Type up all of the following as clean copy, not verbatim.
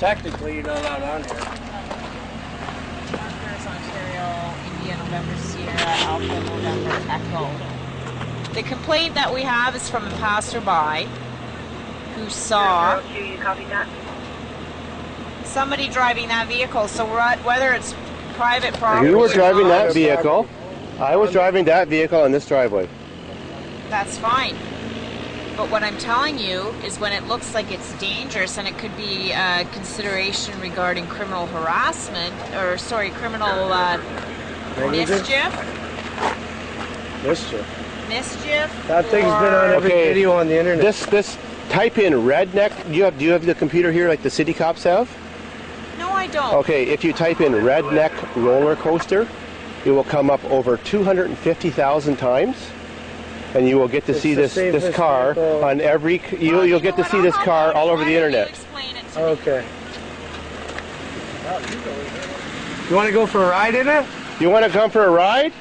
technically you're not allowed on here. Markers, Ontario, India, November, Sierra, Alpha, November, Echo. The complaint that we have is from a passerby who saw somebody driving that vehicle. So whether it's private property. You were driving or not, that vehicle. I was driving that vehicle on this driveway. That's fine. But what I'm telling you is when it looks like it's dangerous and it could be consideration regarding criminal harassment, or sorry, criminal mischief. Mischief. That thing's been on every video on the internet. This type in redneck. Do you have the computer here like the city cops have? No, I don't. Okay, if you type in redneck roller coaster, it will come up over 250,000 times. And you will get to see this car on every. You'll get to see this car all over the internet. Okay. You want to go for a ride in it? You want to come for a ride?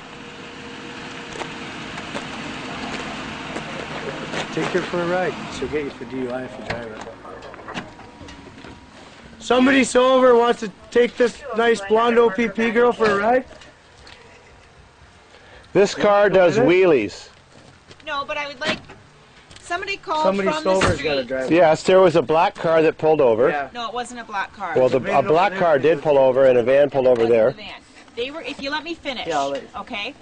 Take her for a ride. She'll get you for DUI if you drive it. Somebody sober wants to take this nice blonde OPP girl for a ride? This car does wheelies. No, but I would like somebody called from the street. Yes, there was a black car that pulled over. Yeah. No, it wasn't a black car. Well, a black car did pull over, and a van pulled over there. They were. If you let me finish, yeah, okay.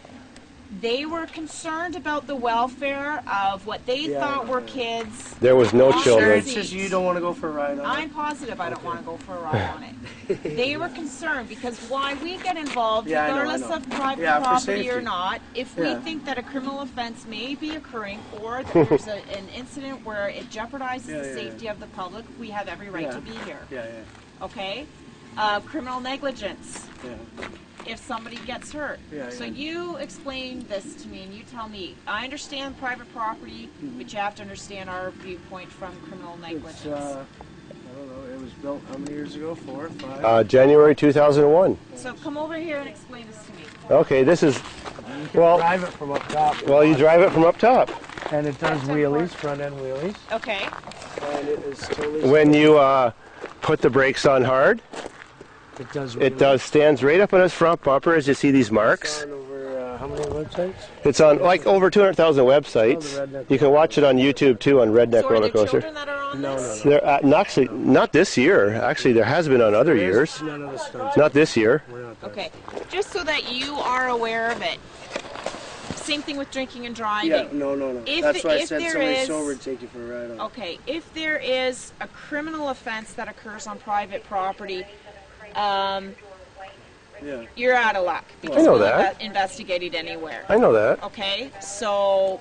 They were concerned about the welfare of what they thought were kids. There was no children. Says you don't want to go for a ride on it? I'm positive I don't want to go for a ride on it. They were concerned because why we get involved, regardless of private property or not, if we think that a criminal offense may be occurring or there's an incident where it jeopardizes the safety of the public, we have every right to be here. Okay? Criminal negligence. If somebody gets hurt. So you explain this to me and you tell me, I understand private property, but you have to understand our viewpoint from criminal negligence. I don't know, it was built how many years ago? 4 or 5? January 2001. So come over here and explain this to me. Okay, this is, well, drive it from up top. Well, you drive it from up top. And it does wheelies, front end wheelies. Okay. And it is totally when you put the brakes on hard, it does stands right up on its front bumper as you see these marks. It's on over how many websites? It's on like over 200,000 websites. You can watch it on YouTube too on Redneck Roller Coaster. Children that are on this? There, actually, not this year. Actually, there has been on other years. Not this year. Okay, just so that you are aware of it. Same thing with drinking and driving. Yeah, no. That's why I said somebody sober to take you for a ride on. Okay, if there is a criminal offense that occurs on private property, you're out of luck because we're not investigated anywhere. I know that. Okay, so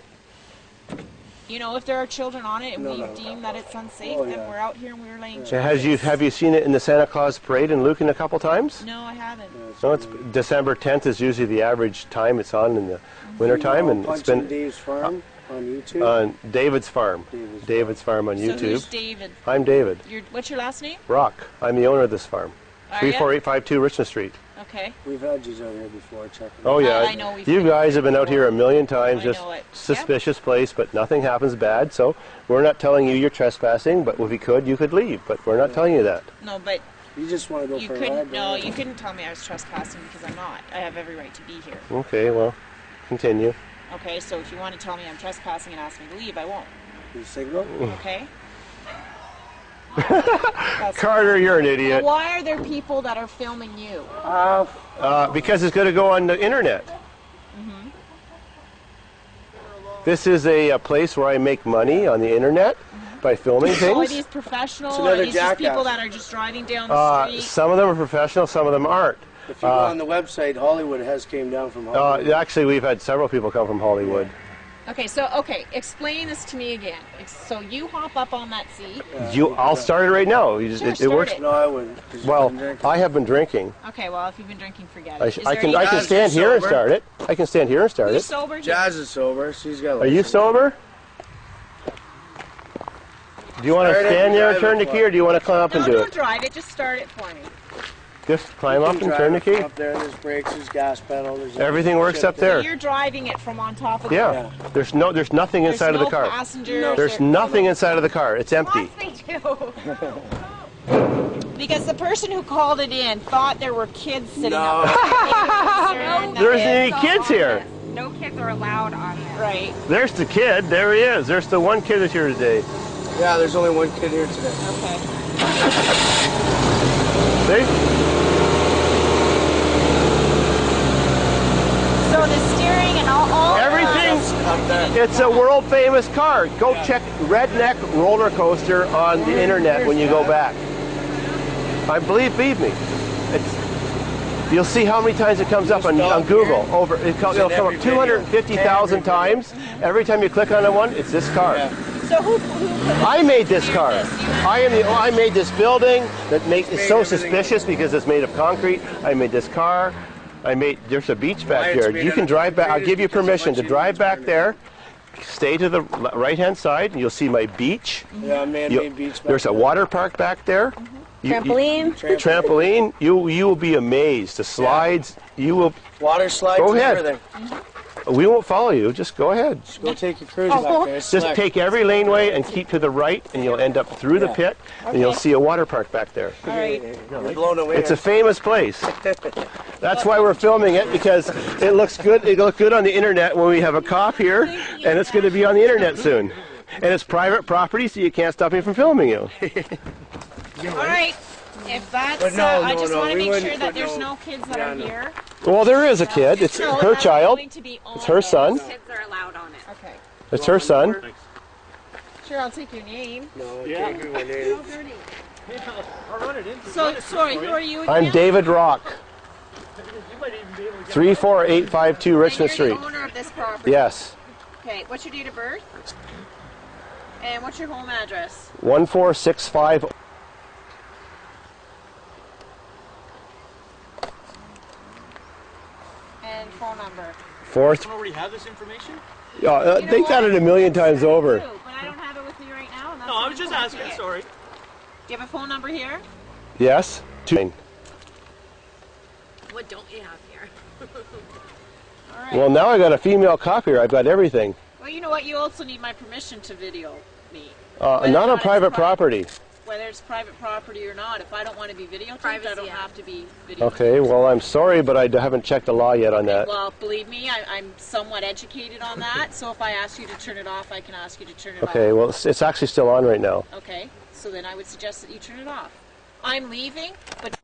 you know if there are children on it and we deem that it's unsafe, then we're out here and we're laying. Have you seen it in the Santa Claus parade in Lucan a couple times? No, I haven't. No, it's December 10th is usually the average time it's on in the winter time, and it's been Dave's Farm on YouTube. On David's Farm. David's Farm on YouTube. So who's David? I'm David. What's your last name? Rock. I'm the owner of this farm. 34852 Richmond Street. Okay. We've had you out here before. Check it out. Oh yeah. I know you guys have been out here a million times. Just suspicious place, but nothing happens bad. So we're not telling you you're trespassing, but if you could leave. But we're not telling you that. No, but you just want to go for a ride. No, you couldn't tell me I was trespassing because I'm not. I have every right to be here. Okay, well, continue. Okay, so if you want to tell me I'm trespassing and ask me to leave, I won't. You signal? Okay. Carter, you're an idiot. Well, why are there people that are filming you? Because it's going to go on the internet. This is a place where I make money on the internet by filming things. So are these professional, or are these just people that are just driving down the street? Some of them are professional, some of them aren't. If you go on the website, Hollywood has came down from Hollywood. Actually, we've had several people come from Hollywood. Okay, so explain this to me again. So you hop up on that seat. I'll start it right now. It works. No, I wouldn't. Well, I have been drinking. Okay, well, if you've been drinking, forget it. I can stand here and start it. I can stand here and start Who's it. Sober? Jazz is sober. She's got. Are you sober? Do you want to stand there and turn the key, or do you want to climb up and do it? No, don't drive it. Just start it for me. Just climb up and turn the key? Up there, there's brakes, there's gas pedal. There's everything works up there. So you're driving it from on top of the car? Yeah. There's nothing inside of the car. Passengers. There's nothing inside of the car. It's empty. Yes, they do. Because the person who called it in thought there were kids sitting No. up there. There isn't any kids here. No kids are allowed on this. Right. There's the kid. There he is. There's the one kid that's here today. Yeah, there's only one kid here today. Okay. See? So the steering and all Everything. Up there. It's a world famous car. Go check Redneck Roller Coaster on the internet when you go back. Believe me. You'll see how many times it comes up on Google. It'll come up 250,000 times. Every time you click on one, it's this car. So who I made this car. I made this building that makes it so suspicious because it's made of concrete. I made this car. There's a beach back here. You can drive back. I'll give you permission to drive back there. Stay to the right-hand side, and you'll see my beach. Yeah, man-made beach back There's a water park back there. Trampoline. Trampoline. You will be amazed. The slides. You will. Water slides. Go ahead. And everything. We won't follow you. Just go ahead. Just go take your cruise back there. It's Just select. take every laneway and keep to the right, and you'll end up through the pit, and you'll see a water park back there. All right. You're blown away. It's a famous place. That's why we're filming it, because it looks good. It'll look good on the internet when we have a cop here, and it's going to be on the internet soon. And it's private property, so you can't stop me from filming you. All right. If that's, But no, I just no, want to we make wouldn't sure that put there's no- no kids that Yeah, are no. here. Well, there is a kid. It's No, her that's child. going to be It's her on son. this. Kids are allowed on it. Okay. It's her son. Sure, I'll take your name. No, I can't give my name. So, sorry, who are you again? I'm David Rock. 34852 Richmond And you're Street. the owner of this property? Yes. Okay, what's your date of birth? And what's your home address? 1465. And phone number? Fourth. You already have this information? Yeah, they got it a million times over. But I don't have it with me right now. And that's No, why I was just I'm asking, it. sorry. Do you have a phone number here? Yes. 2. What don't you have here? All right. Well, now I got a female cop here. I've got everything. Well, you know what? You also need my permission to video me. Not Whether or on not private it's property. Whether it's private property or not. If I don't want to be videotaped, I Privacy don't Act. have to be videotaped. Okay, well, I'm sorry, but I haven't checked the law yet on that. Well, believe me, I'm somewhat educated on that. So if I ask you to turn it off, I can ask you to turn it off. Okay, well, it's actually still on right now. Okay, so then I would suggest that you turn it off. I'm leaving, but